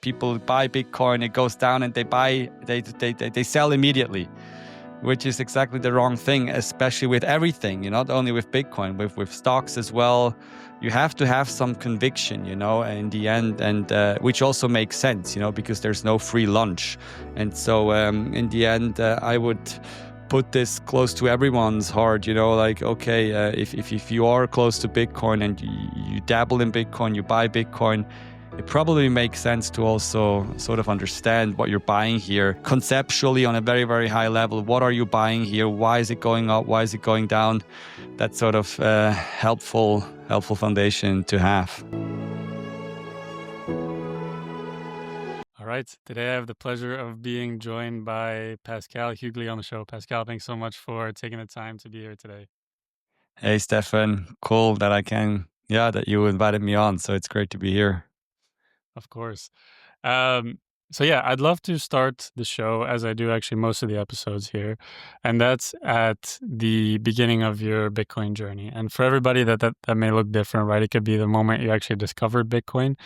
People buy Bitcoin, it goes down, and they sell immediately, which is exactly the wrong thing, especially with everything, not only with Bitcoin, with stocks as well. You have to have some conviction, in the end, and which also makes sense, because there's no free lunch. And so in the end, I would put this close to everyone's heart, like, okay, if you are close to Bitcoin and you dabble in Bitcoin, you buy Bitcoin, it probably makes sense to also sort of understand what you're buying here conceptually on a very, very high level. What are you buying here? Why is it going up? Why is it going down? That's sort of helpful foundation to have. All right. Today I have the pleasure of being joined by Pascal Huegli on the show. Pascal, thanks so much for taking the time to be here today. Hey, Stefan. Cool that that you invited me on. So it's great to be here. Of course. So yeah, I'd love to start the show, as I do actually most of the episodes here, and that's at the beginning of your Bitcoin journey. And for everybody that may look different, right? It could be the moment you actually discovered Bitcoin,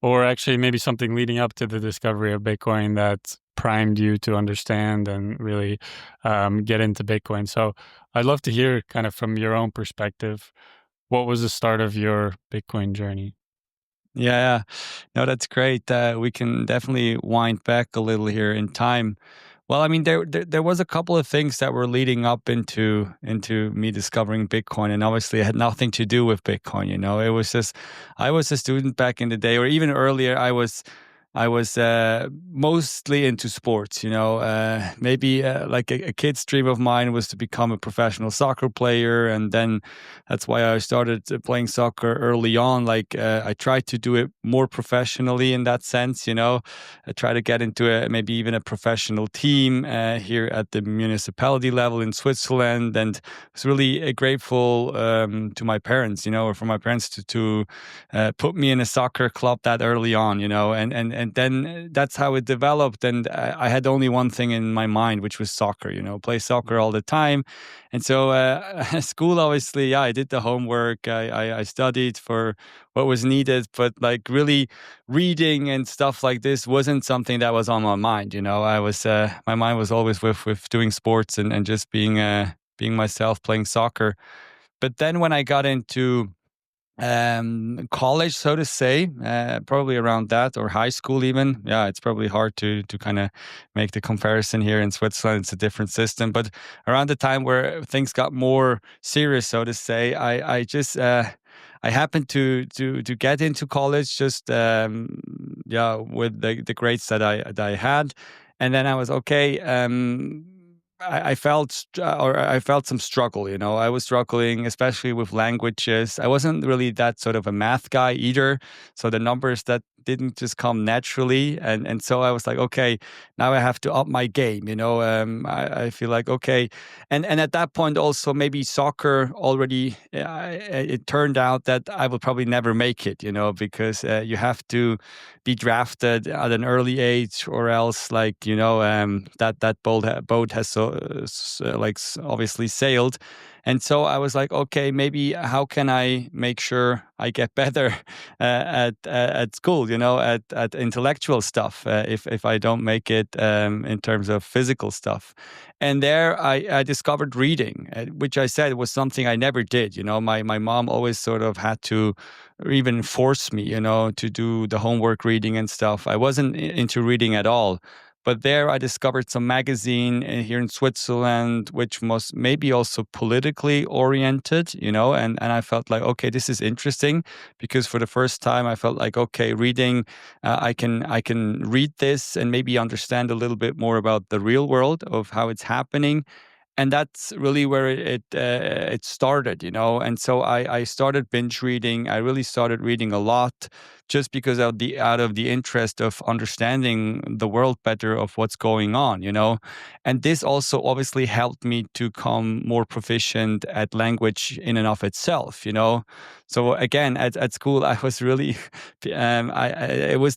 or actually maybe something leading up to the discovery of Bitcoin that primed you to understand and really get into Bitcoin. So I'd love to hear kind of from your own perspective, what was the start of your Bitcoin journey? Yeah. No, that's great. We can definitely wind back a little here in time. Well, I mean, there was a couple of things that were leading up into me discovering Bitcoin, and obviously it had nothing to do with Bitcoin. It was just I was a student back in the day, or even earlier. I was mostly into sports. Maybe like a kid's dream of mine was to become a professional soccer player, and then that's why I started playing soccer early on. Like I tried to do it more professionally in that sense. I tried to get into maybe even a professional team here at the municipality level in Switzerland, and was really grateful to my parents, or for my parents to put me in a soccer club that early on, and then that's how it developed. And I had only one thing in my mind, which was soccer, play soccer all the time. And so school, obviously, yeah, I did the homework. I studied for what was needed, but like really reading and stuff like this wasn't something that was on my mind. I was my mind was always with doing sports and just being myself, playing soccer. But then when I got into college, so to say, probably around that, or high school even. Yeah, it's probably hard to kind of make the comparison here in Switzerland. It's a different system, but around the time where things got more serious, so to say, I just I happened to get into college just with the grades that I had, and then I was okay. I felt some struggle. I was struggling, especially with languages. I wasn't really that sort of a math guy either, so the numbers that didn't just come naturally, and so I was like, okay, now I have to up my game. I feel like okay, and at that point also maybe soccer already. It turned out that I would probably never make it. Because you have to be drafted at an early age, or else that boat has obviously sailed. And so I was like, okay, maybe how can I make sure I get better at school, at intellectual stuff, if I don't make it in terms of physical stuff. And there I discovered reading, which I said was something I never did. My mom always sort of had to even force me, to do the homework reading and stuff. I wasn't into reading at all. But there I discovered some magazine here in Switzerland, which was maybe also politically oriented, and I felt like, okay, this is interesting, because for the first time I felt like, okay, reading, I can read this and maybe understand a little bit more about the real world of how it's happening. And that's really where it started, And so I started binge reading. I really started reading a lot, just because of out of the interest of understanding the world better, of what's going on, And this also obviously helped me to become more proficient at language in and of itself, So again, at school, I was really, it was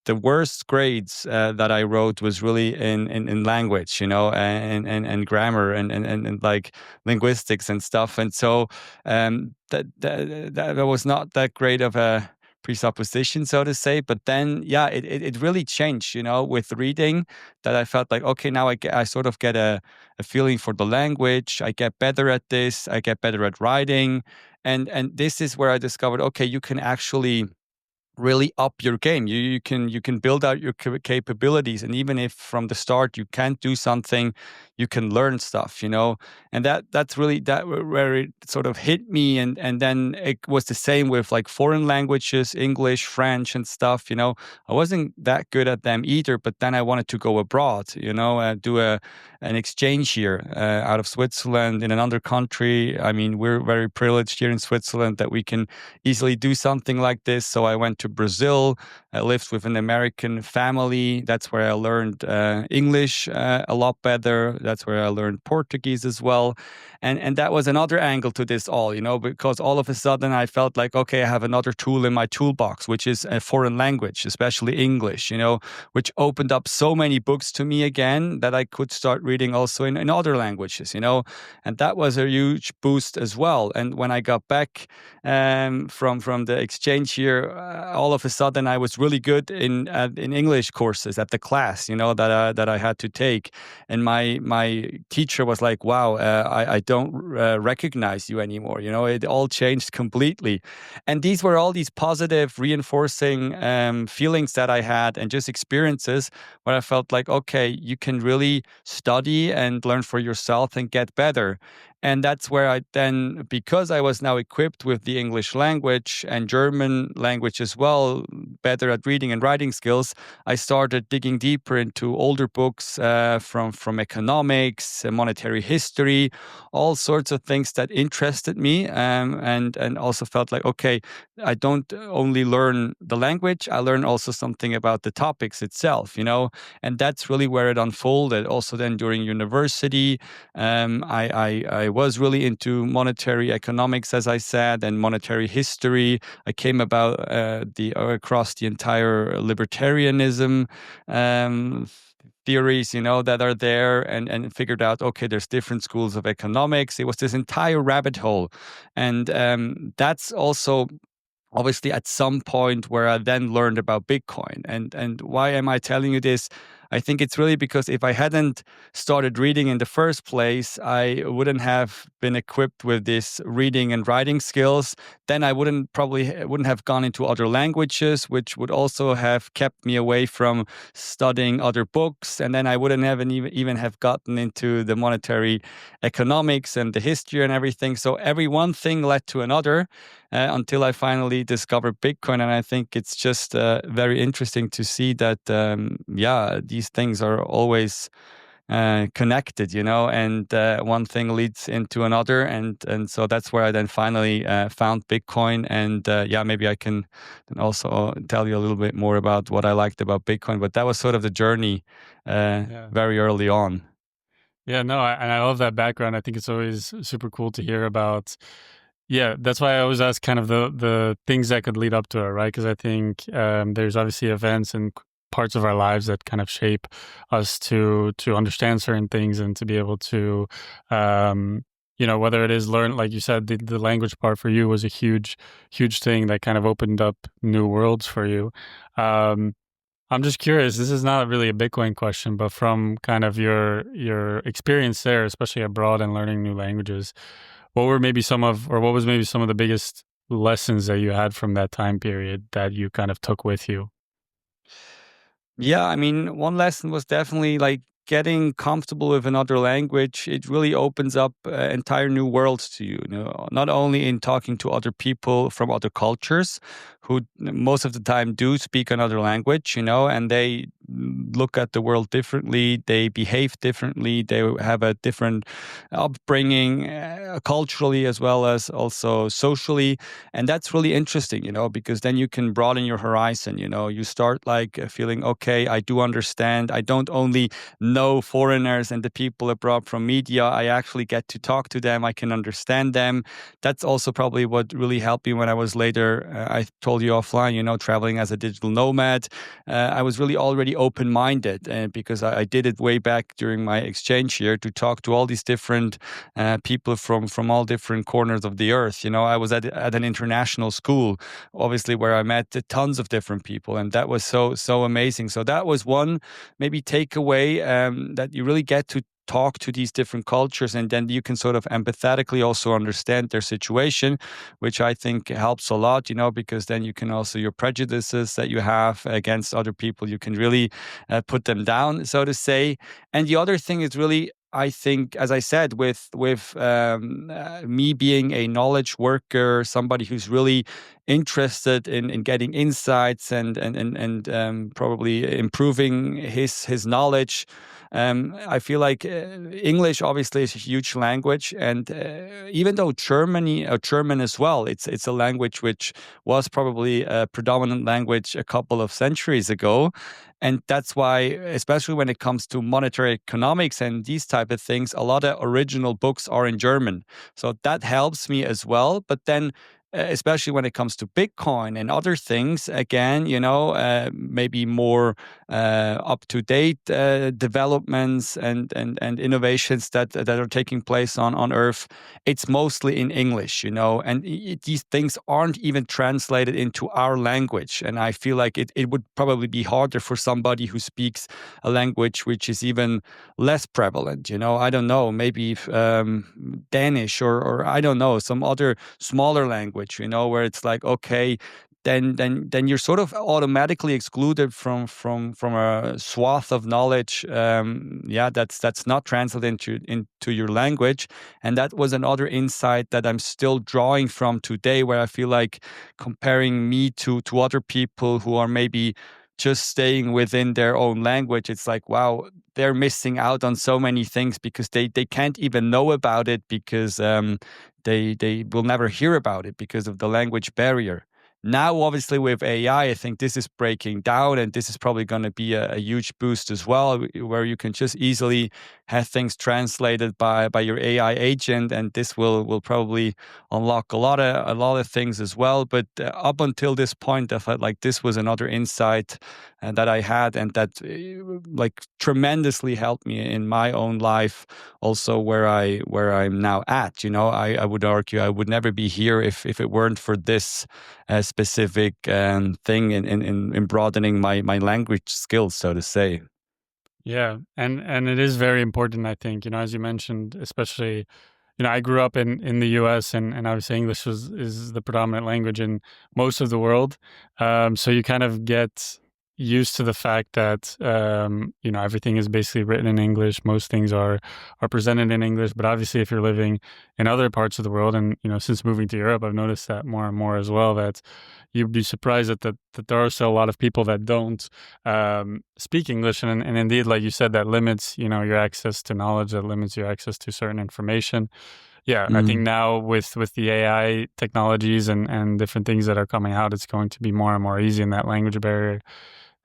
the worst grades that I wrote was really in language, and grammar and like linguistics and stuff. And so that was not that great of a presupposition, so to say. But then, yeah, it really changed, with reading, that I felt like, okay, now I sort of get a feeling for the language. I get better at this. I get better at writing. And this is where I discovered, okay, you can actually really up your game. You can build out your capabilities, and even if from the start you can't do something, you can learn stuff. And that's really where it sort of hit me. And then it was the same with like foreign languages, English, French, and stuff. I wasn't that good at them either, but then I wanted to go abroad. Do an exchange year out of Switzerland in another country. I mean, we're very privileged here in Switzerland that we can easily do something like this. So I went to Brazil. I lived with an American family. That's where I learned English a lot better. That's where I learned Portuguese as well. And that was another angle to this all, because all of a sudden I felt like, okay, I have another tool in my toolbox, which is a foreign language, especially English, which opened up so many books to me again that I could start reading also in other languages, and that was a huge boost as well. And when I got back from the exchange year, all of a sudden I was really good in English courses at the class, that I had to take. And my teacher was like, "Wow, I don't recognize you anymore." It all changed completely. And these were all these positive, reinforcing feelings that I had, and just experiences where I felt like, okay, you can really study and learn for yourself and get better. And that's where I then, because I was now equipped with the English language and German language as well, better at reading and writing skills, I started digging deeper into older books from economics, monetary history, all sorts of things that interested me, and also felt like, okay, I don't only learn the language, I learn also something about the topics itself, and that's really where it unfolded. Also then during university, I was really into monetary economics, as I said, and monetary history. I came about across the entire libertarianism theories, that are there, and figured out, okay, there's different schools of economics. It was this entire rabbit hole. And that's also obviously at some point where I then learned about Bitcoin. And why am I telling you this? I think it's really because if I hadn't started reading in the first place, I wouldn't have been equipped with this reading and writing skills. Then I wouldn't have gone into other languages, which would also have kept me away from studying other books. And then I wouldn't have even have gotten into the monetary economics and the history and everything. So every one thing led to another. Until I finally discovered Bitcoin. And I think it's just very interesting to see that, these things are always connected, and one thing leads into another. And so that's where I then finally found Bitcoin. And maybe I can then also tell you a little bit more about what I liked about Bitcoin. But that was sort of the journey very early on. Yeah, no, and I love that background. I think it's always super cool to hear about. Yeah, that's why I always ask kind of the things that could lead up to it, right? Because I think there's obviously events and parts of our lives that kind of shape us to understand certain things and to be able to, whether it is learn, like you said, the language part for you was a huge thing that kind of opened up new worlds for you. I'm just curious, this is not really a Bitcoin question, but from kind of your experience there, especially abroad and learning new languages, what was maybe some of the biggest lessons that you had from that time period that you kind of took with you? Yeah, I mean, one lesson was definitely like getting comfortable with another language. It really opens up entire new worlds to you, not only in talking to other people from other cultures who most of the time do speak another language, and they look at the world differently, they behave differently, they have a different upbringing culturally as well as also socially. And that's really interesting, because then you can broaden your horizon. You start like feeling, okay, I do understand. I don't only know foreigners and the people abroad from media, I actually get to talk to them, I can understand them. That's also probably what really helped me when I was later, I told told you offline, traveling as a digital nomad, I was really already open-minded, because I did it way back during my exchange year to talk to all these different people from all different corners of the earth. I was at an international school, obviously, where I met tons of different people, and that was so amazing. So that was one maybe takeaway, that you really get to talk to these different cultures, and then you can sort of empathetically also understand their situation, which I think helps a lot, because then you can also, your prejudices that you have against other people, you can really put them down, so to say. And the other thing is really, I think, as I said, with me being a knowledge worker, somebody who's really interested in getting insights and probably improving his knowledge. I feel like English obviously is a huge language, and even though German as well, it's a language which was probably a predominant language a couple of centuries ago. And that's why, especially when it comes to monetary economics and these type of things, a lot of original books are in German. So that helps me as well. But then, especially when it comes to Bitcoin and other things, again, maybe more up-to-date developments and innovations that are taking place on Earth, it's mostly in English, and these things aren't even translated into our language. And I feel like it would probably be harder for somebody who speaks a language which is even less prevalent. I don't know, maybe Danish or I don't know, some other smaller language, where it's like, okay, then you're sort of automatically excluded from a swath of knowledge. That's not translated into your language. And that was another insight that I'm still drawing from today, where I feel like comparing me to other people who are maybe just staying within their own language, it's like, wow, they're missing out on so many things because they can't even know about it, because they will never hear about it because of the language barrier. Now, obviously, with AI, I think this is breaking down, and this is probably going to be a huge boost as well, where you can just easily have things translated by your AI agent, and this will probably unlock a lot of things as well. But up until this point, I felt like this was another insight that I had, and that like tremendously helped me in my own life, also where I'm now at. I would argue I would never be here if it weren't for this specific thing in broadening my language skills, so to say. Yeah, and it is very important, I think, as you mentioned, especially, I grew up in the US, and obviously English is the predominant language in most of the world. So you kind of get used to the fact that, everything is basically written in English. Most things are presented in English. But obviously, if you're living in other parts of the world, and, since moving to Europe, I've noticed that more and more as well, that you'd be surprised that there are still a lot of people that don't speak English. And indeed, like you said, that limits, your access to knowledge, that limits your access to certain information. Yeah, I think now with the AI technologies and different things that are coming out, it's going to be more and more easy, and that language barrier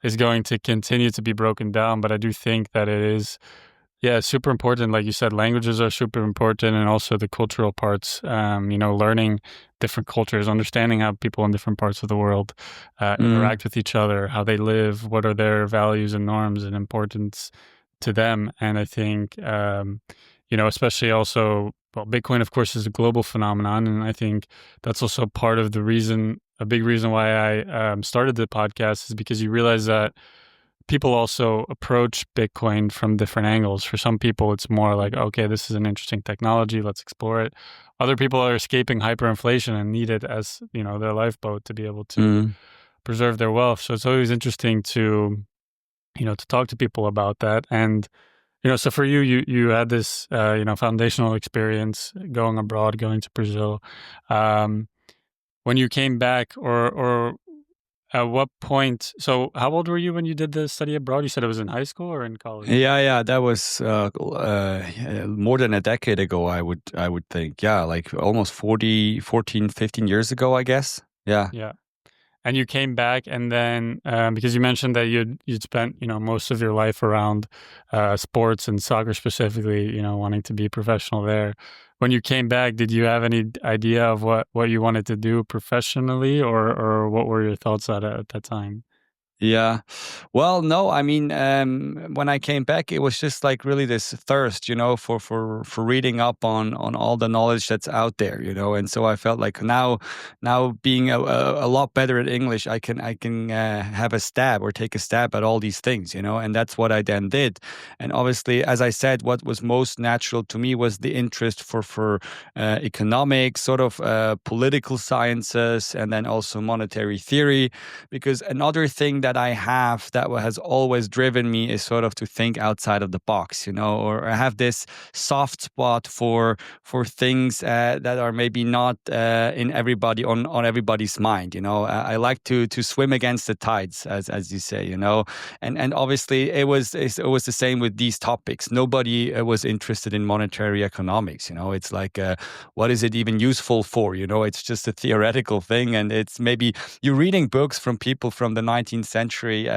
is going to continue to be broken down. But I do think that it is, super important. Like you said, languages are super important, and also the cultural parts, learning different cultures, understanding how people in different parts of the world interact with each other, how they live, what are their values and norms and importance to them. And I think, especially also, well, Bitcoin, of course, is a global phenomenon. And I think that's also part of the reason, a big reason why I started the podcast, is because you realize that people also approach Bitcoin from different angles. For some people, it's more like, okay, this is an interesting technology, let's explore it. Other people are escaping hyperinflation and need it as, their lifeboat to be able to preserve their wealth. So it's always interesting to talk to people about that. And, so for you, you had this, foundational experience going abroad, going to Brazil. When you came back, or at what point? So, how old were you when you did the study abroad? You said it was in high school or in college? Yeah, that was more than a decade ago, I would think. Yeah, like almost 14, 15 years ago, I guess. Yeah. Yeah. and you came back, and then because you mentioned that you'd spent most of your life around sports and soccer specifically, wanting to be professional there. When you came back, did you have any idea of what you wanted to do professionally, or what were your thoughts at that time? Yeah. Well, no, I mean, when I came back, it was just like really this thirst, for reading up on all the knowledge that's out there, and so I felt like now being a lot better at English, I can have a stab or take a stab at all these things, and that's what I then did. And obviously, as I said, what was most natural to me was the interest for economics, sort of political sciences, and then also monetary theory, because another thing that I have that has always driven me is sort of to think outside of the box, or I have this soft spot for things that are maybe not in everybody on everybody's mind. I like to swim against the tides, as you say, and obviously it was the same with these topics. Nobody was interested in monetary economics. It's like what is it even useful for? It's just a theoretical thing, and it's maybe you're reading books from people from the 19th century.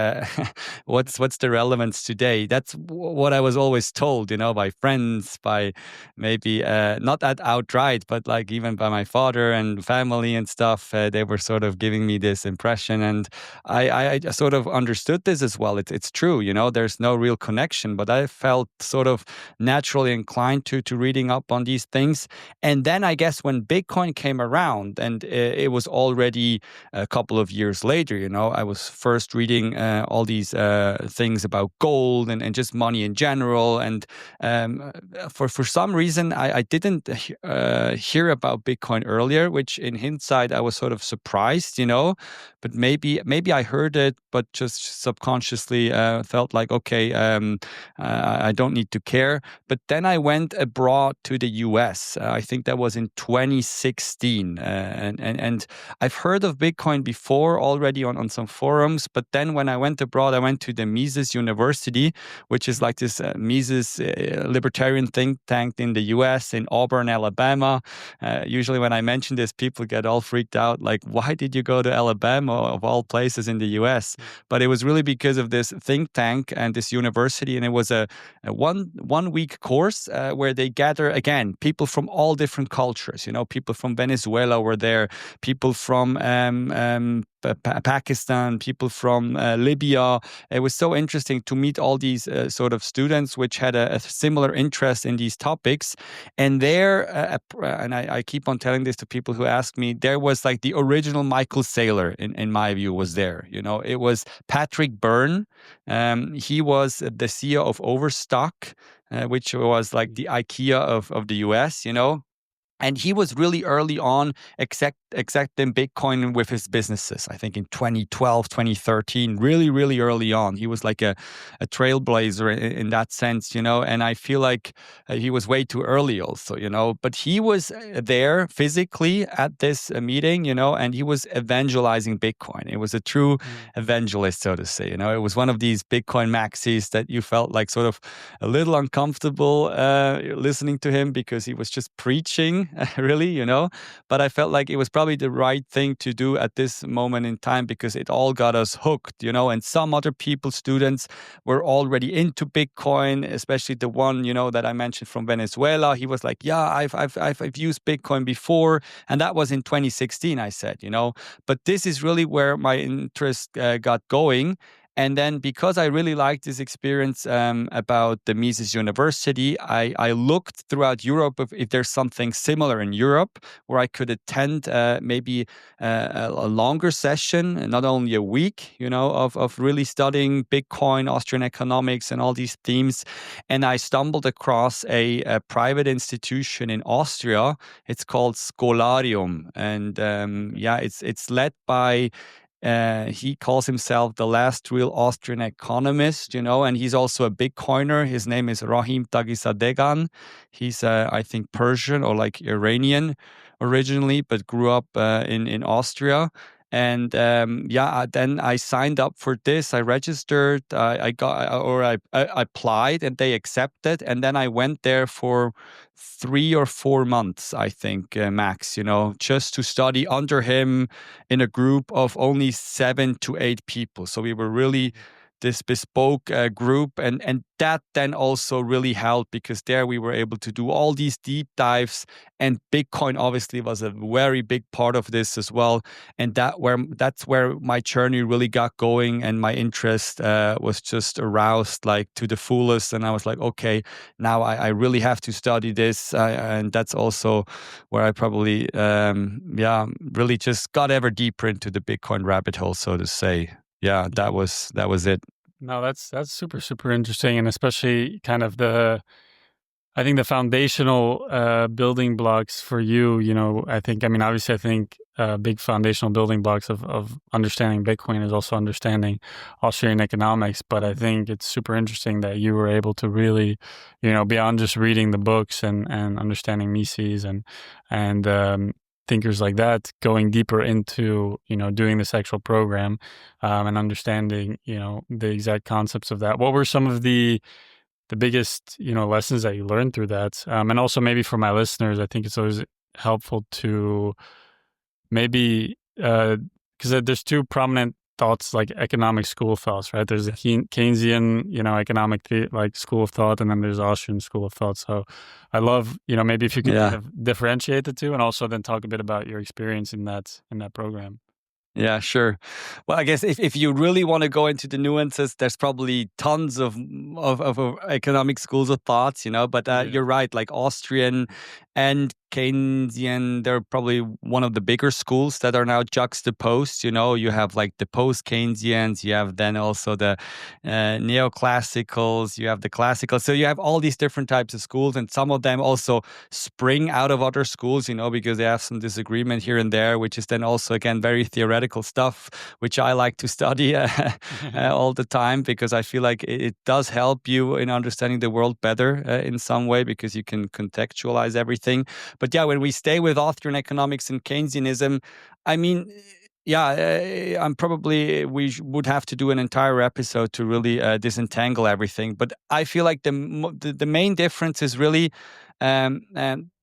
What's the relevance today? That's what I was always told, by friends, by maybe not that outright, but like even by my father and family and stuff. They were sort of giving me this impression, and I sort of understood this as well. It's true, there's no real connection, but I felt sort of naturally inclined to reading up on these things. And then I guess when Bitcoin came around, and it was already a couple of years later, I was first reading all these things about gold and just money in general. And for some reason, I didn't hear about Bitcoin earlier, which in hindsight, I was sort of surprised, but maybe I heard it, but just subconsciously felt like, okay, I don't need to care. But then I went abroad to the US. I think that was in 2016. And I've heard of Bitcoin before already on some forums. But then when I went abroad, I went to the Mises University, which is like this Mises libertarian think tank in the US in Auburn, Alabama. Usually when I mention this, people get all freaked out. Like, why did you go to Alabama of all places in the US? But it was really because of this think tank and this university. And it was a one week course where they gather, again, people from all different cultures. People from Venezuela were there, people from Pakistan, people from Libya. It was so interesting to meet all these sort of students which had a similar interest in these topics. And there, and I keep on telling this to people who ask me, there was like the original Michael Saylor, in my view, was there. It was Patrick Byrne. He was the CEO of Overstock, which was like the IKEA of the US, And he was really early on accepting Bitcoin with his businesses. I think in 2012, 2013, really, really early on. He was like a trailblazer in that sense, And I feel like he was way too early also, But he was there physically at this meeting, And he was evangelizing Bitcoin. It was a true evangelist, so to say. It was one of these Bitcoin maxis that you felt like sort of a little uncomfortable listening to him because he was just preaching. Really, but I felt like it was probably the right thing to do at this moment in time because it all got us hooked, and some other people, students, were already into Bitcoin, especially the one, that I mentioned from Venezuela. He was like, yeah, I've used Bitcoin before. And that was in 2016, I said, but this is really where my interest got going. And then because I really liked this experience about the Mises University, I looked throughout Europe if there's something similar in Europe where I could attend maybe a longer session, not only a week, of really studying Bitcoin, Austrian economics, and all these themes. And I stumbled across a private institution in Austria. It's called Scholarium. And it's led by he calls himself the last real Austrian economist, and he's also a Bitcoiner. His name is Rahim Tagisadegan. He's, I think, Persian or like Iranian originally, but grew up in Austria. And then I signed up for this. I registered. I applied, and they accepted. And then I went there for 3 or 4 months, I think, max. Just to study under him in a group of only 7 to 8 people. So we were really this bespoke group, and that then also really helped, because there we were able to do all these deep dives, and Bitcoin obviously was a very big part of this as well. And that's where my journey really got going, and my interest was just aroused like to the fullest. And I was like, okay, now I really have to study this, and that's also where I probably really just got ever deeper into the Bitcoin rabbit hole, so to say. Yeah, that was it. No, that's super, super interesting. And especially kind of I think the foundational building blocks for you, obviously I think big foundational building blocks of understanding Bitcoin is also understanding Austrian economics. But I think it's super interesting that you were able to really, beyond just reading the books and understanding Mises and thinkers like that, going deeper into, doing this actual program and understanding, the exact concepts of that. What were some of the biggest, lessons that you learned through that? And also maybe for my listeners, I think it's always helpful to maybe, because there's two prominent thoughts, like economic school of thoughts, right? There's the Keynesian, economic school of thought, and then there's Austrian school of thought. So I love, maybe if you could kind of differentiate the two, and also then talk a bit about your experience in that program. Yeah, sure. Well, I guess if you really want to go into the nuances, there's probably tons of economic schools of thoughts, but you're right, like Austrian and Keynesian, they're probably one of the bigger schools that are now juxtaposed. You have like the post-Keynesians, you have then also the neoclassicals, you have the classicals. So you have all these different types of schools, and some of them also spring out of other schools, because they have some disagreement here and there, which is then also, again, very theoretical stuff, which I like to study all the time, because I feel like it does help you in understanding the world better in some way, because you can contextualize everything. But yeah, when we stay with Austrian economics and Keynesianism, I mean, yeah, we would have to do an entire episode to really disentangle everything. But I feel like the main difference is really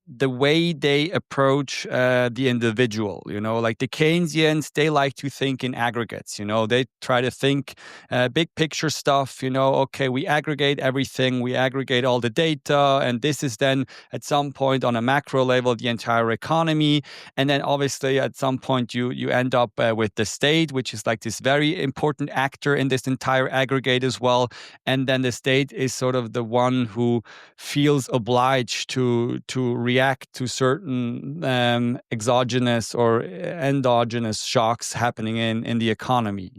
the way they approach the individual. Like the Keynesians, they like to think in aggregates. They try to think big picture stuff. Okay, we aggregate everything, we aggregate all the data, and this is then at some point on a macro level the entire economy. And then obviously at some point you end up with the state, which is like this very important actor in this entire aggregate as well. And then the state is sort of the one who feels obliged to react to certain exogenous or endogenous shocks happening in the economy,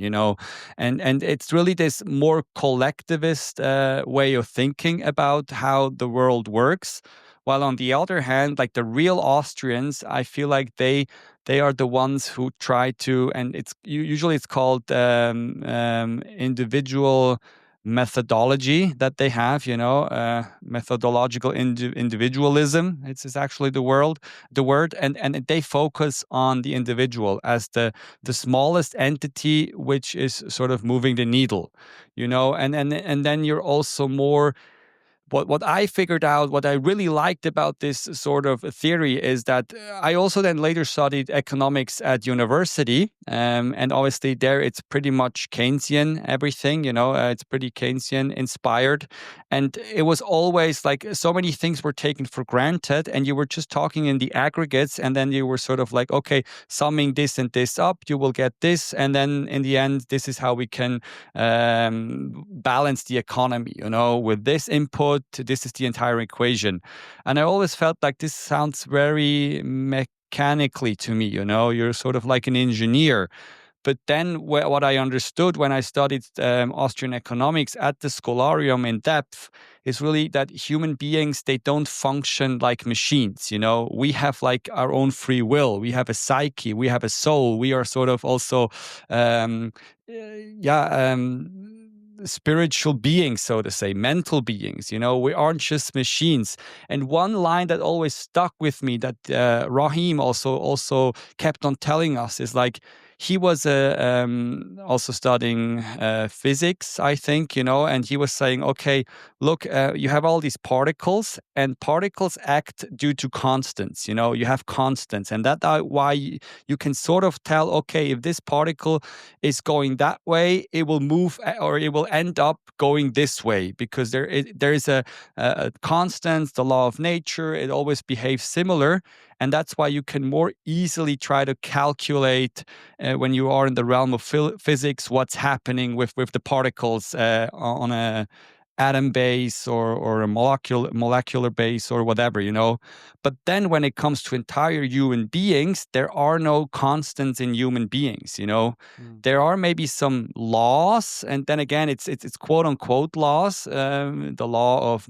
and it's really this more collectivist way of thinking about how the world works. While on the other hand, like the real Austrians, I feel like they are the ones who try to, and usually it's called individual methodology that they have, methodological individualism. It's actually the word, and they focus on the individual as the smallest entity, which is sort of moving the needle, and then you're also more. What I figured out, what I really liked about this sort of theory is that I also then later studied economics at university. And obviously there it's pretty much Keynesian, everything, it's pretty Keynesian inspired. And it was always like so many things were taken for granted, and you were just talking in the aggregates, and then you were sort of like, okay, summing this and this up, you will get this. And then in the end, this is how we can balance the economy, with this input. This is the entire equation. And I always felt like this sounds very mechanically to me, you're sort of like an engineer. But then what I understood when I studied Austrian economics at the Scholarium in depth is really that human beings, they don't function like machines. We have like our own free will. We have a psyche. We have a soul. We are sort of also, spiritual beings, so to say, mental beings. We aren't just machines. And one line that always stuck with me that Rahim also kept on telling us is like, he was also studying physics, I think, and he was saying, okay, look, you have all these particles, and particles act due to constants. You have constants, and that's why you can sort of tell, okay, if this particle is going that way, it will move or it will end up going this way, because there is a constant, the law of nature. It always behaves similar, and that's why you can more easily try to calculate when you are in the realm of physics what's happening with the particles on a atom base or a molecular base or whatever, But then when it comes to entire human beings, there are no constants in human beings, Mm. There are maybe some laws, and then again, it's quote unquote laws, the law of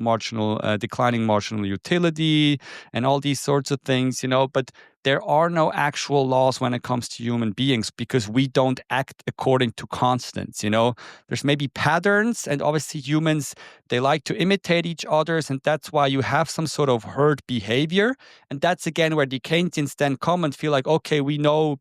declining marginal utility, and all these sorts of things, But there are no actual laws when it comes to human beings, because we don't act according to constants, There's maybe patterns, and obviously humans, they like to imitate each other's, and that's why you have some sort of herd behavior. And that's again where the Keynesians then come and feel like, okay, we know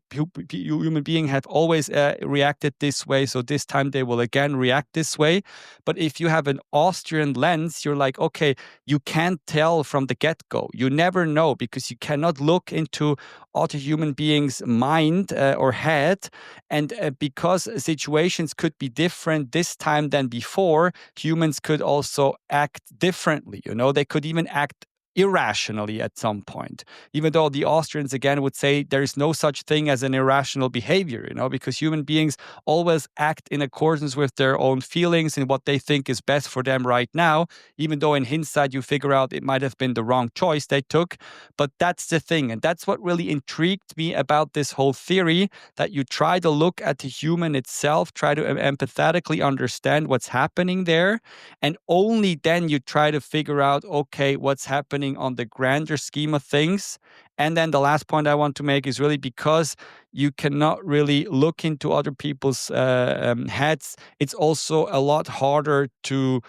human beings have always reacted this way, so this time they will again react this way. But if you have an Austrian lens, you're like, okay, you can't tell from the get-go. You never know, because you cannot look into other human beings' mind or head. And because situations could be different this time than before, humans could also act differently. They could even act irrationally at some point, even though the Austrians again would say there is no such thing as an irrational behavior, because human beings always act in accordance with their own feelings and what they think is best for them right now, even though in hindsight you figure out it might have been the wrong choice they took. But that's the thing, and that's what really intrigued me about this whole theory, that you try to look at the human itself, try to empathetically understand what's happening there, and only then you try to figure out, okay, what's happening on the grander scheme of things. And then the last point I want to make is really because you cannot really look into other people's heads, it's also a lot harder to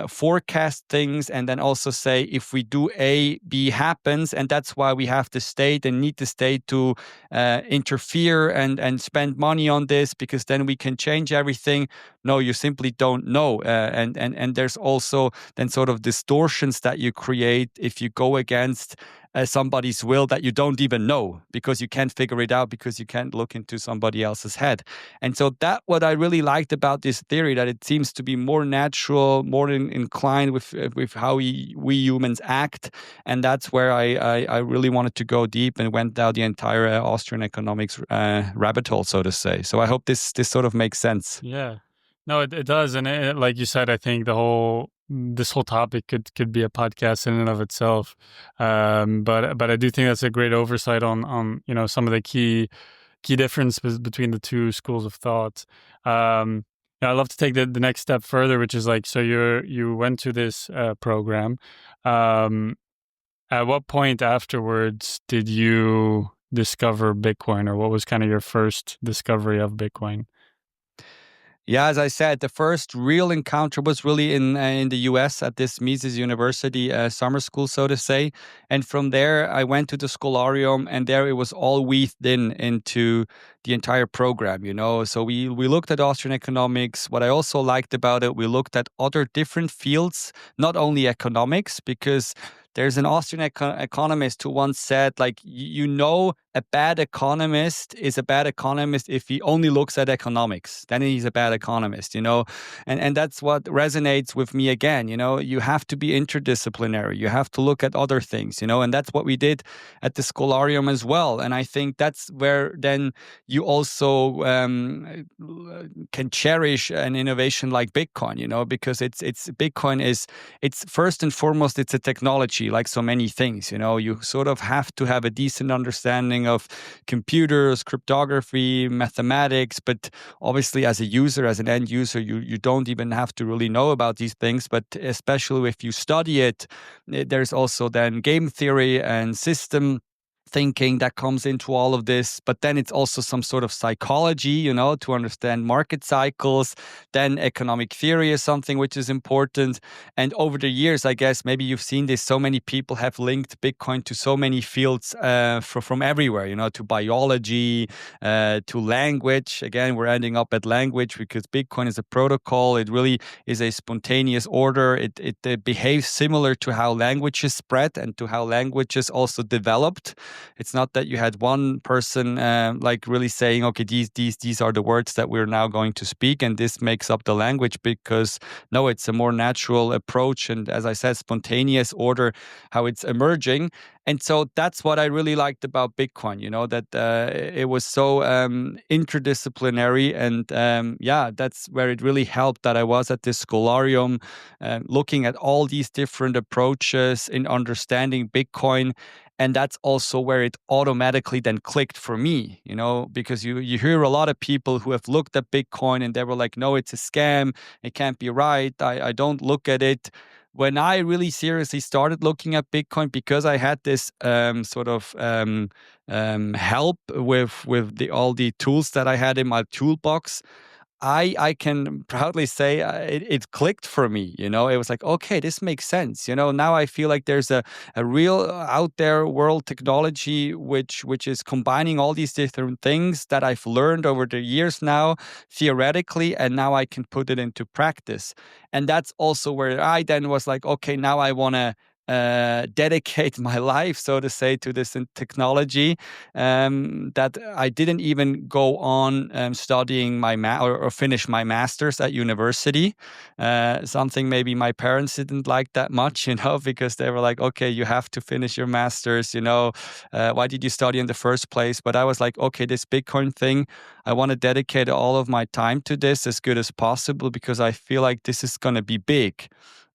forecast things and then also say, if we do A, B happens. And that's why we have the state and need the state to interfere and spend money on this, because then we can change everything. No, you simply don't know. And there's also then sort of distortions that you create if you go against somebody's will that you don't even know, because you can't figure it out, because you can't look into somebody else's head. And so that what I really liked about this theory, that it seems to be more natural, more inclined with how we humans act. And that's where I really wanted to go deep and went down the entire Austrian economics rabbit hole, so to say. So I hope this sort of makes sense. Yeah. No, it does. And like you said, I think this whole topic could be a podcast in and of itself. But I do think that's a great oversight on some of the key differences between the two schools of thought. I'd love to take the next step further, which is like, so you went to this program. At what point afterwards did you discover Bitcoin, or what was kind of your first discovery of Bitcoin? Yeah, as I said, the first real encounter was really in the US at this Mises University summer school, so to say. And from there, I went to the Scholarium, and there it was all weaved into the entire program, So we looked at Austrian economics. What I also liked about it, we looked at other different fields, not only economics, because there's an Austrian economist who once said, like, a bad economist is a bad economist if he only looks at economics. Then he's a bad economist, And that's what resonates with me again, You have to be interdisciplinary. You have to look at other things, And that's what we did at the Scholarium as well. And I think that's where then you also can cherish an innovation like Bitcoin, because Bitcoin it's first and foremost, it's a technology like so many things, You sort of have to have a decent understanding of computers, cryptography, mathematics, but obviously as a user, as an end user, you don't even have to really know about these things. But especially if you study it, there's also then game theory and system thinking that comes into all of this, but then it's also some sort of psychology, to understand market cycles. Then economic theory is something which is important. And over the years, I guess maybe you've seen this, so many people have linked Bitcoin to so many fields from everywhere, to biology, to language. Again, we're ending up at language because Bitcoin is a protocol. It really is a spontaneous order. It behaves similar to how languages spread and to how languages also developed. It's not that you had one person like really saying, okay, these are the words that we're now going to speak, and this makes up the language, because no, it's a more natural approach. And as I said, spontaneous order, how it's emerging. And so that's what I really liked about Bitcoin, that it was so interdisciplinary. And that's where it really helped that I was at this Scholarium, looking at all these different approaches in understanding Bitcoin. And that's also where it automatically then clicked for me, because you hear a lot of people who have looked at Bitcoin and they were like, no, it's a scam. It can't be right. I don't look at it. When I really seriously started looking at Bitcoin, because I had this sort of help with all the tools that I had in my toolbox, I can proudly say it clicked for me. It was like, okay, this makes sense. Now I feel like there's a real out there world technology which is combining all these different things that I've learned over the years now theoretically, and now I can put it into practice. And that's also where I then was like, okay, now I want to dedicate my life, so to say, to this technology, that I didn't even go on studying my or finish my master's at university. Something maybe my parents didn't like that much, because they were like, okay, you have to finish your master's, why did you study in the first place? But I was like, okay, this Bitcoin thing, I want to dedicate all of my time to this as good as possible, because I feel like this is going to be big.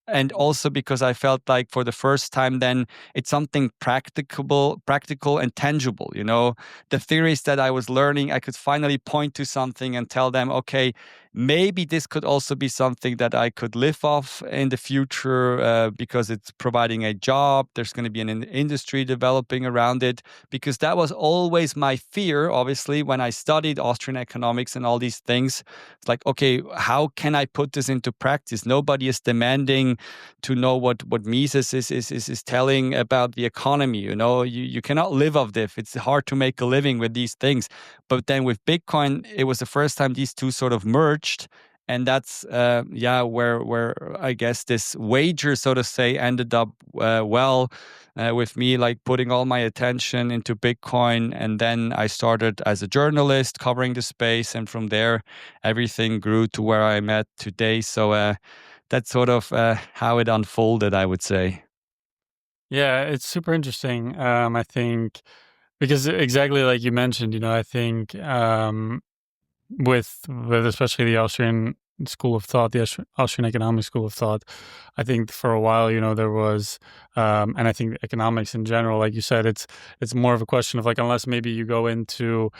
And also because I felt like for the first time then it's something practical and tangible. The theories that I was learning, I could finally point to something and tell them, okay, maybe this could also be something that I could live off in the future, because it's providing a job. There's going to be an industry developing around it, because that was always my fear, obviously, when I studied Austrian economics and all these things. It's like, okay, how can I put this into practice? Nobody is demanding to know what Mises is telling about the economy. You cannot live off this. It's hard to make a living with these things. But then with Bitcoin, it was the first time these two sort of merged. And that's where I guess this wager, so to say, ended up with me, like putting all my attention into Bitcoin. And then I started as a journalist covering the space, and from there everything grew to where I'm at today. So that's sort of how it unfolded, I would say. Yeah, it's super interesting. I think because exactly like you mentioned, I think with especially the Austrian school of thought, the Austrian economic school of thought, I think for a while, there was, and I think economics in general, like you said, it's more of a question of like, unless maybe you go into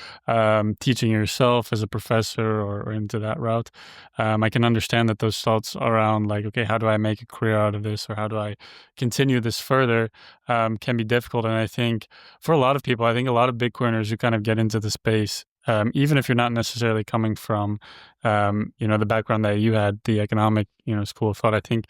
teaching yourself as a professor or into that route, I can understand that those thoughts around like, okay, how do I make a career out of this, or how do I continue this further, can be difficult. And I think for a lot of people, I think a lot of Bitcoiners who kind of get into the space, even if you're not necessarily coming from, the background that you had, the economic, school of thought, I think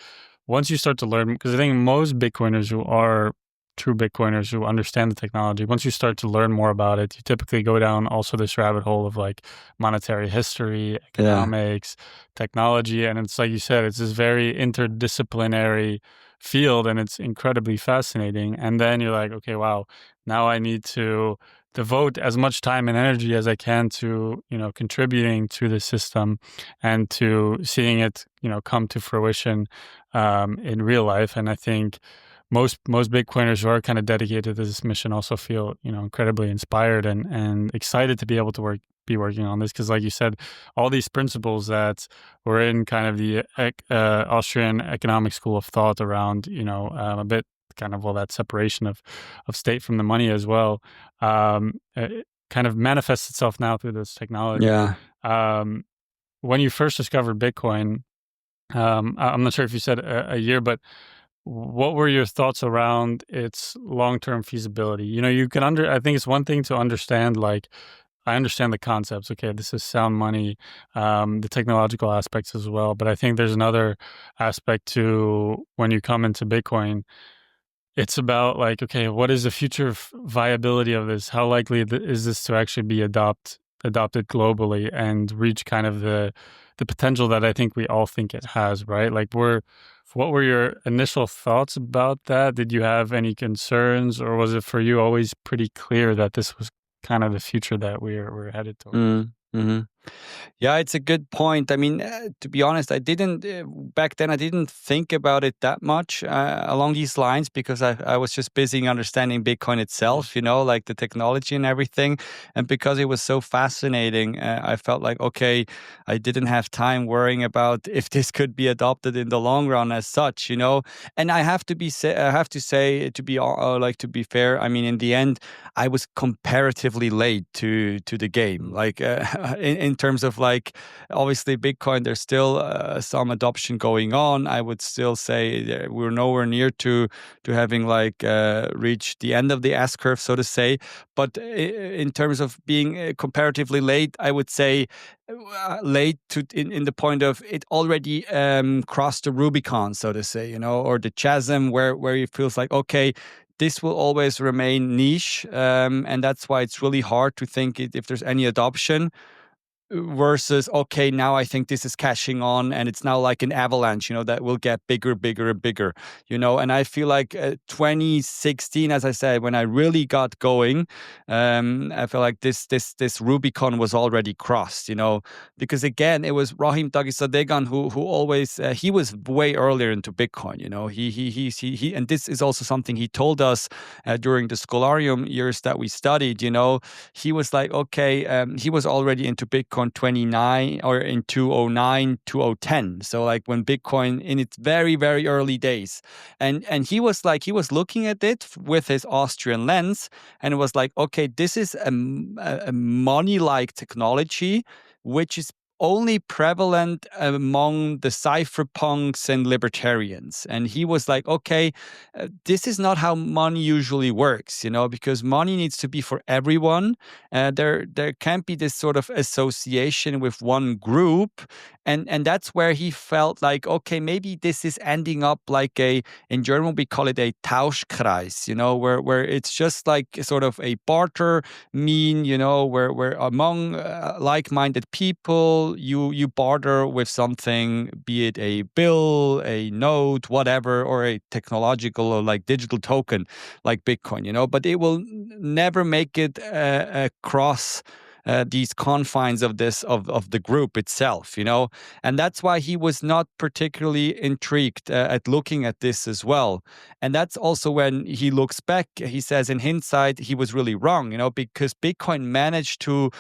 once you start to learn, because I think most Bitcoiners who are true Bitcoiners who understand the technology, once you start to learn more about it, you typically go down also this rabbit hole of like monetary history, economics, technology. And it's like you said, it's this very interdisciplinary field, and it's incredibly fascinating. And then you're like, okay, wow, now I need to devote as much time and energy as I can to, contributing to the system and to seeing it, come to fruition in real life. And I think most Bitcoiners who are kind of dedicated to this mission also feel, incredibly inspired and excited to be able to be working on this, because like you said, all these principles that were in kind of the Austrian economic school of thought around, a bit kind of all that separation of state from the money as well, it kind of manifests itself now through this technology. Yeah. When you first discovered Bitcoin, I'm not sure if you said a year, but what were your thoughts around its long-term feasibility? I think it's one thing to understand, like, I understand the concepts. Okay, this is sound money, the technological aspects as well. But I think there's another aspect to when you come into Bitcoin. It's about like, okay, what is the future viability of this? How likely is this to actually be adopted globally and reach kind of the potential that I think we all think it has, right? Like, what were your initial thoughts about that? Did you have any concerns, or was it for you always pretty clear that this was kind of the future that we're headed towards? Mm-hmm. Yeah, it's a good point. I mean, to be honest, I didn't back then. I didn't think about it that much along these lines because I was just busy understanding Bitcoin itself, like the technology and everything. And because it was so fascinating, I felt like okay, I didn't have time worrying about if this could be adopted in the long run as such. And I have to I have to say to be fair. I mean, in the end, I was comparatively late to the game, like in terms of like obviously Bitcoin. There's still some adoption going on. I would still say that we're nowhere near to having like reached the end of the S curve, so to say. But in terms of being comparatively late, I would say late in the point of it already crossed the Rubicon, so to say, or the chasm where it feels like okay, this will always remain niche, and that's why it's really hard to think if there's any adoption versus okay, now I think this is cashing on and it's now like an avalanche, that will get bigger, bigger and bigger. And I feel like 2016, as I said, when I really got going, I feel like this Rubicon was already crossed, because again, it was Rahim Tagisadegan who always he was way earlier into Bitcoin. He and this is also something he told us during the Scholarium years that we studied. He was like, okay, he was already into Bitcoin 29 or in 2009, 2010. So like when Bitcoin in its very, very early days. And he was looking at it with his Austrian lens and it was like, okay, this is a money-like technology, which is only prevalent among the cypherpunks and libertarians. And he was like, okay, this is not how money usually works, because money needs to be for everyone. There can't be this sort of association with one group. And that's where he felt like, okay, maybe this is ending up like in German, we call it a Tauschkreis, where it's just like sort of a barter mean, where among like-minded people, you barter with something, be it a bill, a note, whatever, or a technological or like digital token like Bitcoin, but it will never make it across these confines of the group itself, and that's why he was not particularly intrigued at looking at this as well. And that's also when he looks back, he says in hindsight he was really wrong, because Bitcoin managed to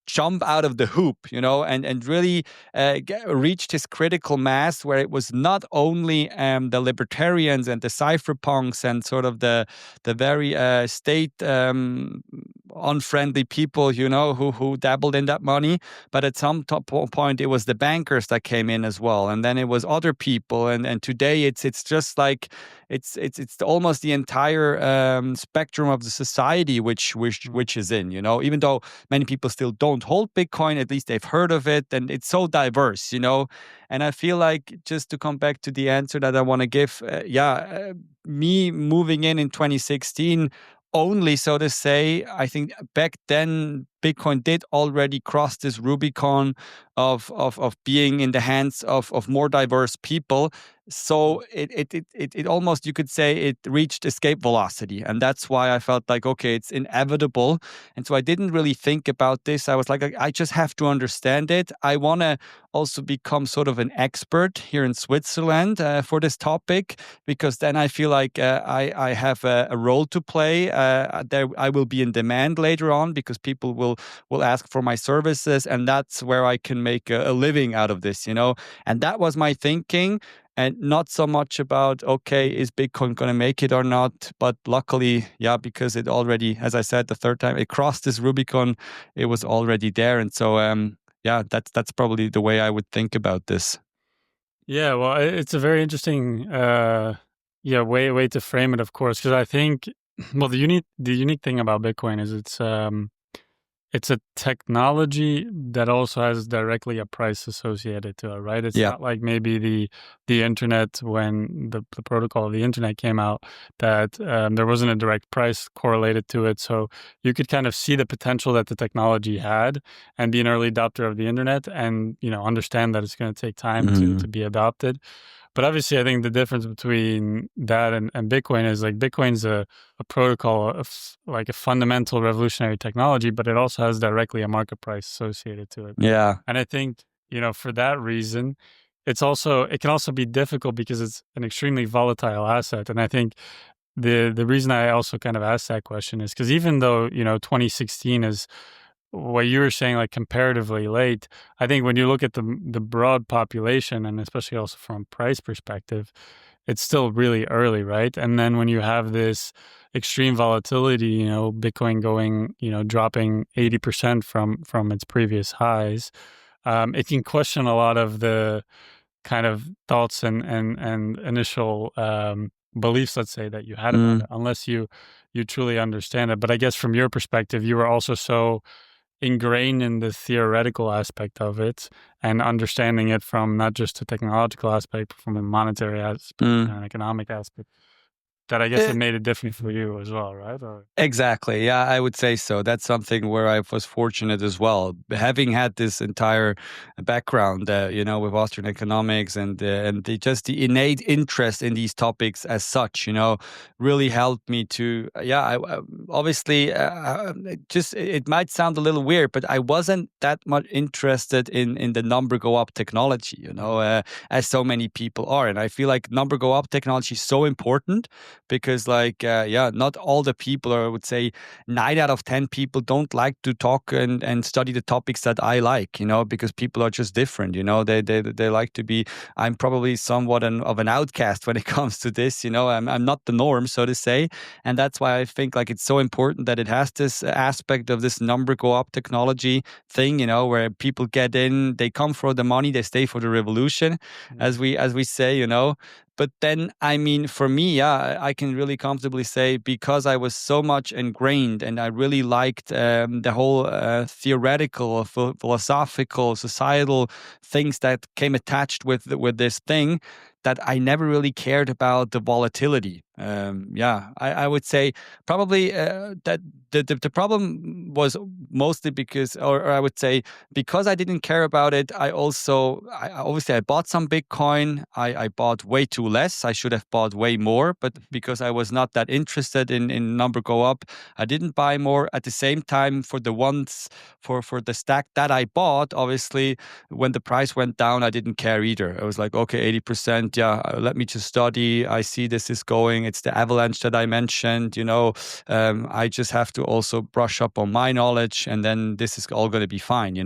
jump out of the hoop, and really reached his critical mass where it was not only the libertarians and the cypherpunks and sort of the very state unfriendly people, who dabbled in that money, but at some point it was the bankers that came in as well, and then it was other people, and today it's just like it's almost the entire spectrum of the society which is in, even though many people still don't hold Bitcoin, at least they've heard of it, and it's so diverse, And I feel like, just to come back to the answer that I want to give, me moving in 2016 only, so to say, I think back then Bitcoin did already cross this Rubicon of being in the hands of more diverse people. So it almost, you could say, it reached escape velocity, and that's why I felt like, okay, it's inevitable. And so I didn't really think about this. I was like, I just have to understand it. I want to also become sort of an expert here in Switzerland for this topic, because then I feel like I have a role to play. There I will be in demand later on because people will ask for my services, and that's where I can make a living out of this, And that was my thinking. And not so much about, okay, is Bitcoin going to make it or not? But luckily, because it already, as I said, the third time it crossed this Rubicon, it was already there. And so, that's probably the way I would think about this. Yeah, well, it's a very interesting, way to frame it, of course, because I think, well, the unique thing about Bitcoin is it's a technology that also has directly a price associated to it, right? It's Yeah. not like maybe the internet when the protocol of the internet came out that there wasn't a direct price correlated to it. So you could kind of see the potential that the technology had and be an early adopter of the internet and, understand that it's going to take time to Mhm. be adopted. But obviously, I think the difference between that and Bitcoin is like Bitcoin's a protocol of like a fundamental revolutionary technology, but it also has directly a market price associated to it. Yeah. And I think, for that reason, it can also be difficult because it's an extremely volatile asset. And I think the reason I also kind of asked that question is because even though, 2016 is what you were saying, like comparatively late, I think when you look at the broad population and especially also from a price perspective, it's still really early, right? And then when you have this extreme volatility, Bitcoin going, dropping 80% from its previous highs, it can question a lot of the kind of thoughts and initial beliefs, let's say, that you had about Mm. it, unless you truly understand it. But I guess from your perspective, you were also so ingrained in the theoretical aspect of it and understanding it from not just a technological aspect, but from a monetary aspect, Mm. an economic aspect, that I guess it Eh, made it different for you as well, right? Or Exactly. Yeah, I would say so. That's something where I was fortunate as well, having had this entire background, with Austrian economics and just the innate interest in these topics as such, really helped me to. Yeah, obviously, it might sound a little weird, but I wasn't that much interested in the number go up technology, as so many people are, and I feel like number go up technology is so important because not all the people, or I would say 9 out of 10 people don't like to talk and study the topics that I like, because people are just different. They like to be. I'm probably somewhat of an outcast when it comes to this. I'm not the norm, so to say, and that's why I think like it's so important that it has this aspect of this number go up technology thing, where people get in, they come for the money, they stay for the revolution, yeah. as we say, but then, I mean, for me, yeah, I can really comfortably say because I was so much ingrained and I really liked the whole theoretical, philosophical, societal things that came attached with this thing, that I never really cared about the volatility. I would say probably that the problem was mostly because, or I would say because I didn't care about it. Obviously I bought some Bitcoin. I bought way too less. I should have bought way more, but because I was not that interested in number go up, I didn't buy more. At the same time, for the ones for the stack that I bought, obviously when the price went down, I didn't care either. I was like, okay, 80%. Yeah, let me just study. I see this is going. It's the avalanche that I mentioned. I just have to also brush up on my knowledge, and then this is all going to be fine.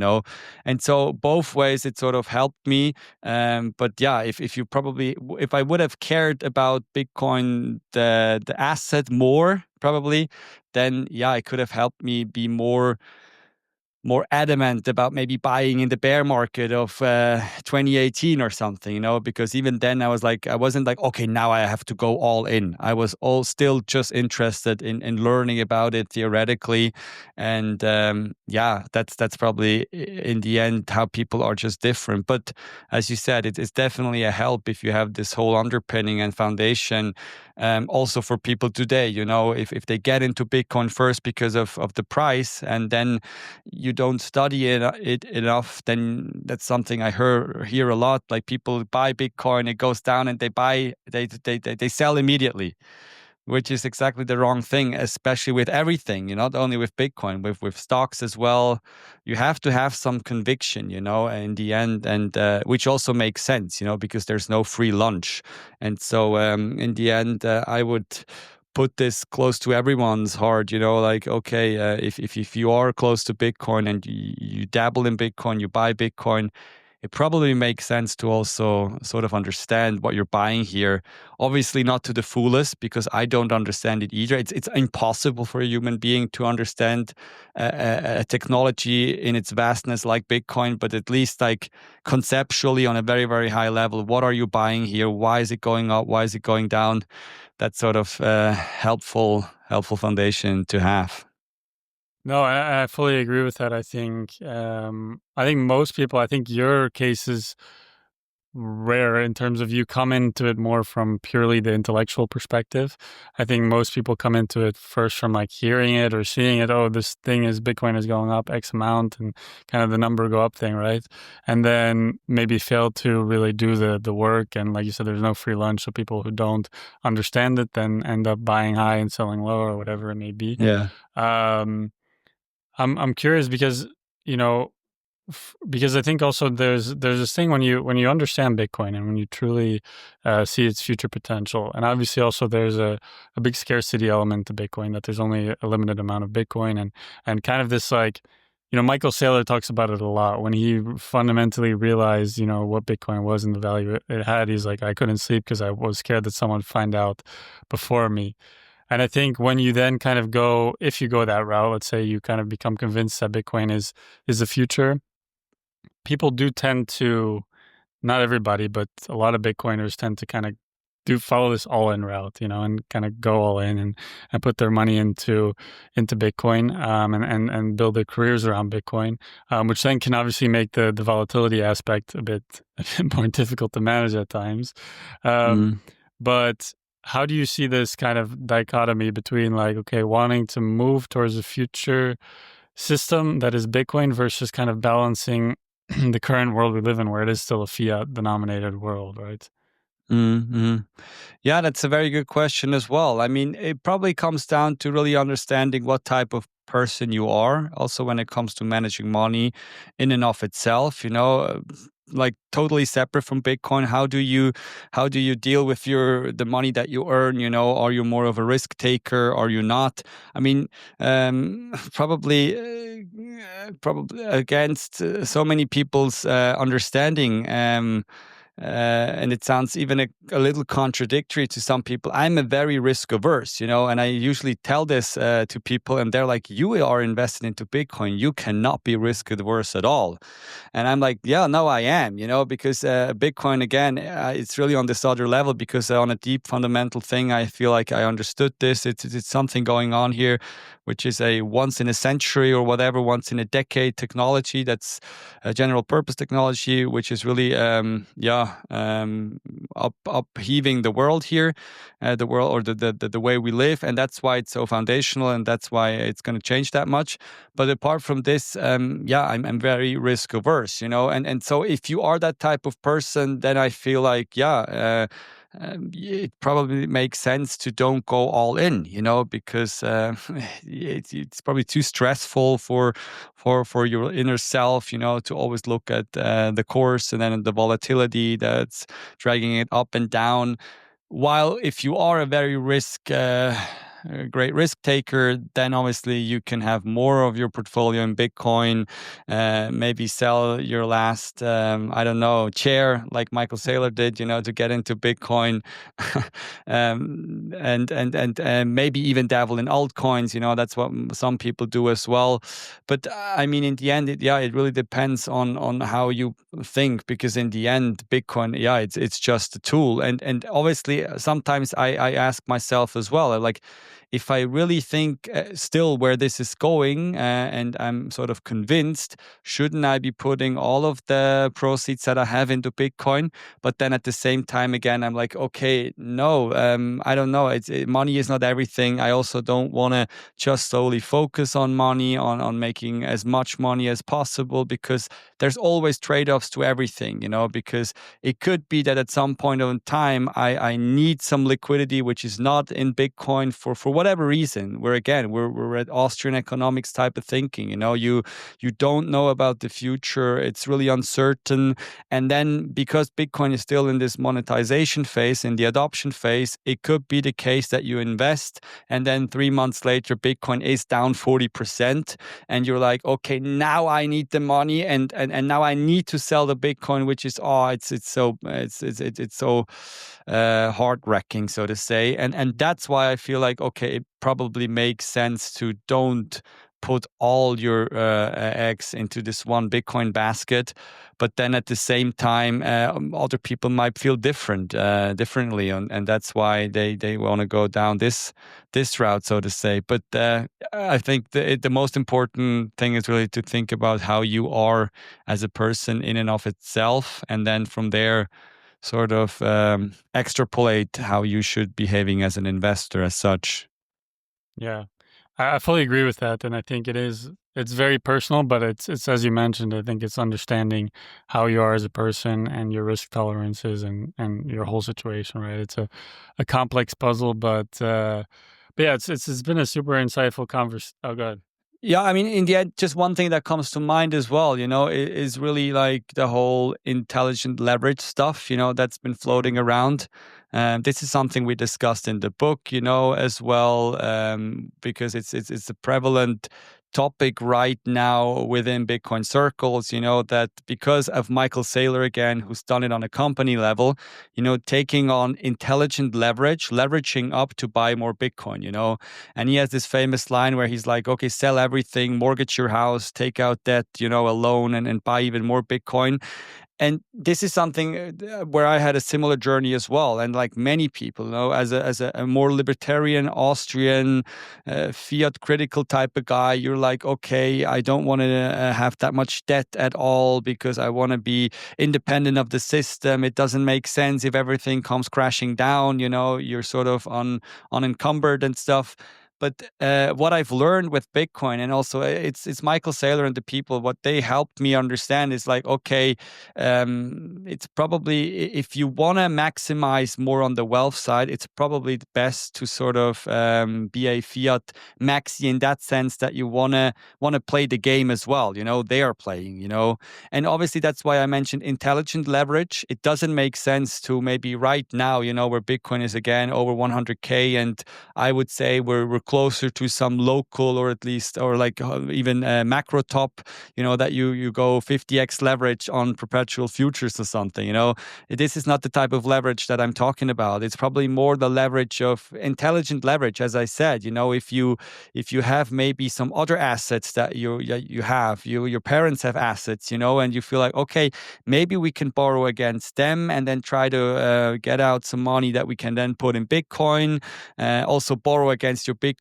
And so both ways it sort of helped me. But yeah, if I would have cared about Bitcoin, the asset more probably, then yeah, it could have helped me be more adamant about maybe buying in the bear market of 2018 or something, because even then I wasn't like, okay, now I have to go all in. I was all still just interested in learning about it theoretically. And that's probably in the end how people are just different. But as you said, it's definitely a help if you have this whole underpinning and foundation. Also for people today, if they get into Bitcoin first because of the price, and then you don't study it enough, then that's something I hear a lot. Like people buy Bitcoin, it goes down, and they sell immediately, which is exactly the wrong thing, especially with everything. Not only with Bitcoin, with stocks as well. You have to have some conviction, in the end, and which also makes sense, because there's no free lunch, and so in the end, I would put this close to everyone's heart, like, okay, if you are close to Bitcoin and you dabble in Bitcoin, you buy Bitcoin, it probably makes sense to also sort of understand what you're buying here. Obviously, not to the fullest, because I don't understand it either. It's impossible for a human being to understand a technology in its vastness like Bitcoin, but at least like conceptually on a very, very high level, what are you buying here? Why is it going up? Why is it going down? That's sort of helpful foundation to have. No, I fully agree with that. I think most people, I think your case is rare in terms of you come into it more from purely the intellectual perspective. I think most people come into it first from like hearing it or seeing it. Oh, this thing is Bitcoin is going up X amount and kind of the number go up thing, right? And then maybe fail to really do the work. And like you said, there's no free lunch. So people who don't understand it then end up buying high and selling low or whatever it may be. Yeah. I'm curious because, you know, because I think also there's this thing when you understand Bitcoin and when you truly see its future potential, and obviously also there's a big scarcity element to Bitcoin, that there's only a limited amount of Bitcoin, and kind of this like, you know, Michael Saylor talks about it a lot. When he fundamentally realized, you know, what Bitcoin was and the value it had, he's like, I couldn't sleep because I was scared that someone would find out before me. And I think when you then kind of go, if you go that route, let's say you kind of become convinced that Bitcoin is the future, people do tend to, not everybody, but a lot of Bitcoiners tend to kind of do follow this all-in route, you know, and kind of go all in and put their money into Bitcoin, and build their careers around Bitcoin, which then can obviously make the volatility aspect a bit more difficult to manage at times. Mm. But how do you see this kind of dichotomy between like, okay, wanting to move towards a future system that is Bitcoin versus kind of balancing the current world we live in, where it is still a fiat denominated world, right? Mm-hmm. Yeah, that's a very good question as well. I mean, it probably comes down to really understanding what type of person you are. Also, when it comes to managing money in and of itself, like totally separate from Bitcoin. How do you deal with the money that you earn? Are you more of a risk taker? Are you not? I mean, probably against so many people's understanding. And it sounds even a little contradictory to some people. I'm a very risk averse, and I usually tell this to people, and they're like, "You are invested into Bitcoin. You cannot be risk averse at all." And I'm like, "Yeah, no, I am, because Bitcoin, again, it's really on this other level, because on a deep fundamental thing, I feel like I understood this. It's something going on here, which is a once in a century or whatever, once in a decade technology that's a general purpose technology, which is really, upheaving the world here, the world, or the way we live. And that's why it's so foundational, and that's why it's going to change that much. But apart from this, I'm very risk averse, and so if you are that type of person, then I feel like, it probably makes sense to don't go all in, because it's probably too stressful for your inner self, to always look at the course and then the volatility that's dragging it up and down. While if you are a very great risk taker, then obviously you can have more of your portfolio in Bitcoin, maybe sell your last, I don't know, chair like Michael Saylor did, to get into Bitcoin, and maybe even dabble in altcoins. That's what some people do as well. But I mean, in the end, it really depends on how you think, because in the end, Bitcoin, it's just a tool, and obviously sometimes I ask myself as well, like, if I really think still where this is going, and I'm sort of convinced, shouldn't I be putting all of the proceeds that I have into Bitcoin? But then at the same time, again, I'm like, okay, no, I don't know. Money is not everything. I also don't want to just solely focus on money, on making as much money as possible, because there's always trade-offs to everything, because it could be that at some point in time, I need some liquidity, which is not in Bitcoin for whatever reason, we're at Austrian economics type of thinking. You don't know about the future. It's really uncertain. And then because Bitcoin is still in this monetization phase, in the adoption phase, it could be the case that you invest and then 3 months later, Bitcoin is down 40%. And you're like, okay, now I need the money and now I need to sell the Bitcoin, which is, it's so heart wrecking, so to say. And that's why I feel like, okay, it probably makes sense to don't put all your eggs into this one Bitcoin basket, but then at the same time, other people might feel differently, and that's why they want to go down this route, so to say. But I think the most important thing is really to think about how you are as a person in and of itself, and then from there, sort of extrapolate how you should behaving as an investor as such. Yeah, I fully agree with that, and I think it's very personal, but it's as you mentioned. I think it's understanding how you are as a person and your risk tolerances and your whole situation. Right, it's a complex puzzle, but yeah, it's been a super insightful conversation. Oh, God. Yeah, I mean, in the end, just one thing that comes to mind as well, is really like the whole intelligent leverage stuff, that's been floating around. This is something we discussed in the book, as well, because it's a prevalent topic right now within Bitcoin circles, that because of Michael Saylor again, who's done it on a company level, taking on intelligent leveraging up to buy more Bitcoin, and he has this famous line where he's like, okay, sell everything, mortgage your house, take out debt, a loan, and buy even more Bitcoin. And this is something where I had a similar journey as well. And like many people, as a more libertarian Austrian Fiat critical type of guy, you're like, okay, I don't want to have that much debt at all because I want to be independent of the system. It doesn't make sense if everything comes crashing down, you're sort of unencumbered and stuff. But what I've learned with Bitcoin, and also it's Michael Saylor and the people, what they helped me understand is like, okay, it's probably, if you want to maximize more on the wealth side, it's probably best to sort of be a fiat maxi in that sense, that you want to play the game as well. They are playing. And obviously that's why I mentioned intelligent leverage. It doesn't make sense to maybe right now, where Bitcoin is again over 100K, and I would say we're closer to some local, or at least, or like even macro top, that you go 50x leverage on perpetual futures or something. This is not the type of leverage that I'm talking about. It's probably more the leverage of intelligent leverage, as I said. If you have maybe some other assets that you have, your parents have assets, and you feel like, okay, maybe we can borrow against them and then try to get out some money that we can then put in Bitcoin. Also borrow against your Bitcoin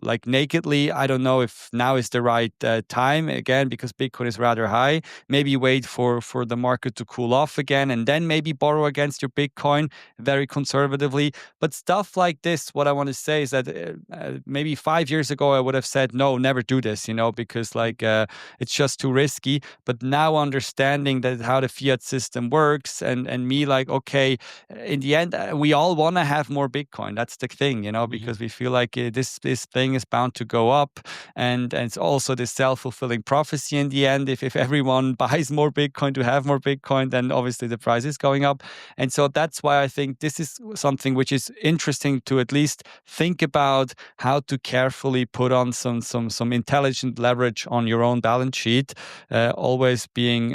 like nakedly. I don't know if now is the right time, again, because Bitcoin is rather high. Maybe wait for the market to cool off again and then maybe borrow against your Bitcoin very conservatively. But stuff like this, what I want to say is that maybe 5 years ago I would have said, no, never do this, because like it's just too risky. But now understanding that how the fiat system works, and me like, okay, in the end, we all want to have more Bitcoin. That's the thing, because we feel like this thing is bound to go up, and it's also this self-fulfilling prophecy in the end. If everyone buys more Bitcoin to have more Bitcoin, then obviously the price is going up. And so that's why I think this is something which is interesting to at least think about, how to carefully put on some intelligent leverage on your own balance sheet, always being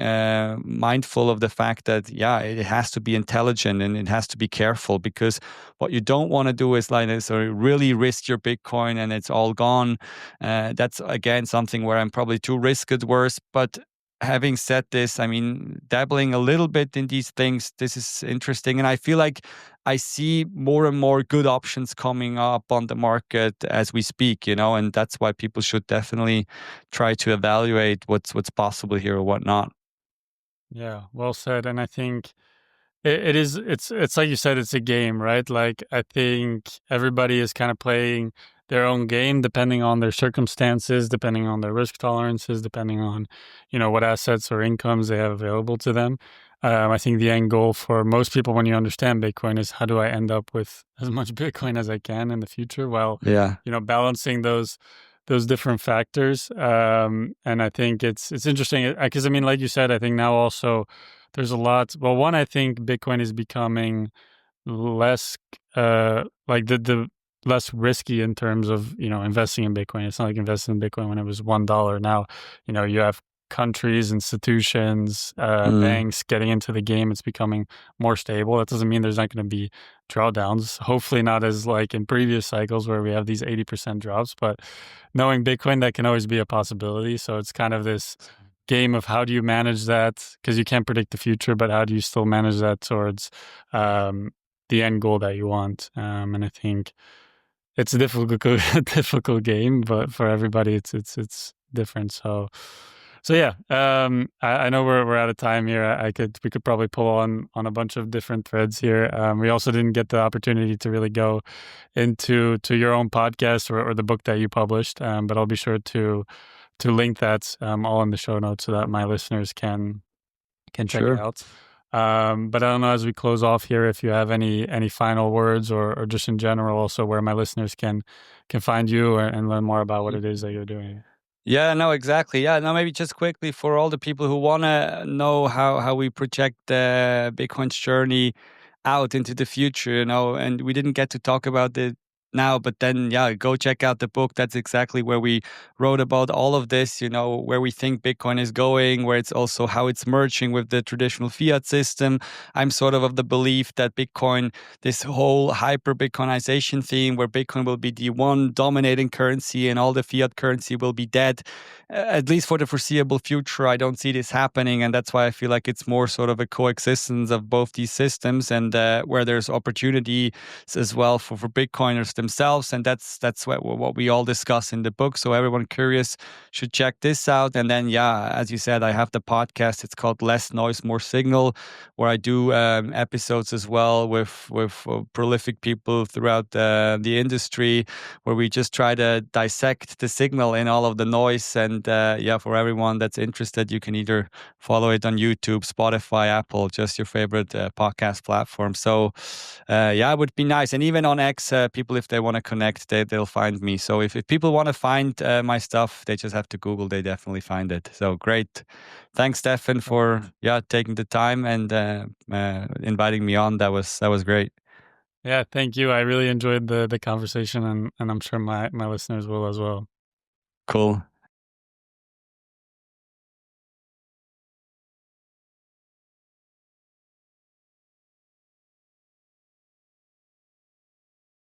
mindful of the fact that, yeah, it has to be intelligent and it has to be careful, because what you don't want to do is like really risk your Bitcoin and it's all gone. That's again something where I'm probably too risk adverse. But having said this, I mean, dabbling a little bit in these things, this is interesting. And I feel like I see more and more good options coming up on the market as we speak, and that's why people should definitely try to evaluate what's possible here or whatnot. Yeah, well said. And I think it's like you said, it's a game, right? Like, I think everybody is kind of playing their own game depending on their circumstances, depending on their risk tolerances, depending on, what assets or incomes they have available to them. I think the end goal for most people when you understand Bitcoin is how do I end up with as much Bitcoin as I can in the future while, Yeah. balancing those different factors. And I think it's interesting because I mean, like you said, I think now also there's a lot. Well, one, I think Bitcoin is becoming less like the less risky in terms of investing in Bitcoin. It's not like investing in Bitcoin when it was $1. Now you have countries, institutions, Mm. banks getting into the game. It's becoming more stable. That doesn't mean there's not going to be drawdowns. Hopefully not as like in previous cycles where we have these 80% drops, but knowing Bitcoin, that can always be a possibility. So it's kind of this game of how do you manage that, because you can't predict the future, but how do you still manage that towards the end goal that you want. And I think it's a difficult difficult game, but for everybody it's different. So yeah, I know we're out of time here. We could probably pull on a bunch of different threads here. We also didn't get the opportunity to really go into your own podcast or the book that you published, but I'll be sure to link that all in the show notes so that my listeners can check it Sure. out. But I don't know, as we close off here, if you have any final words or just in general also where my listeners can find you and learn more about what it is that you're doing. Yeah, no, exactly. Yeah, no, maybe just quickly for all the people who want to know how we project Bitcoin's journey out into the future, and we didn't get to talk about it now, but then, yeah, go check out the book. That's exactly where we wrote about all of this, where we think Bitcoin is going, where it's also how it's merging with the traditional fiat system. I'm sort of the belief that Bitcoin, this whole hyper Bitcoinization theme, where Bitcoin will be the one dominating currency and all the fiat currency will be dead, at least for the foreseeable future. I don't see this happening. And that's why I feel like it's more sort of a coexistence of both these systems, and where there's opportunity as well for Bitcoiners themselves. And that's what we all discuss in the book. So everyone curious should check this out. And then, yeah, as you said, I have the podcast. It's called Less Noise, More Signal, where I do episodes as well with prolific people throughout the industry, where we just try to dissect the signal in all of the noise. And yeah, for everyone that's interested, you can either follow it on YouTube, Spotify, Apple, just your favorite podcast platform. So yeah, it would be nice. And even on X, people, if they want to connect, they'll find me. So if people want to find my stuff, they just have to Google. They definitely find it. So great. Thanks, Stefan, for taking the time and inviting me on. That was great. Yeah, thank you. I really enjoyed the conversation, and I'm sure my listeners will as well. Cool.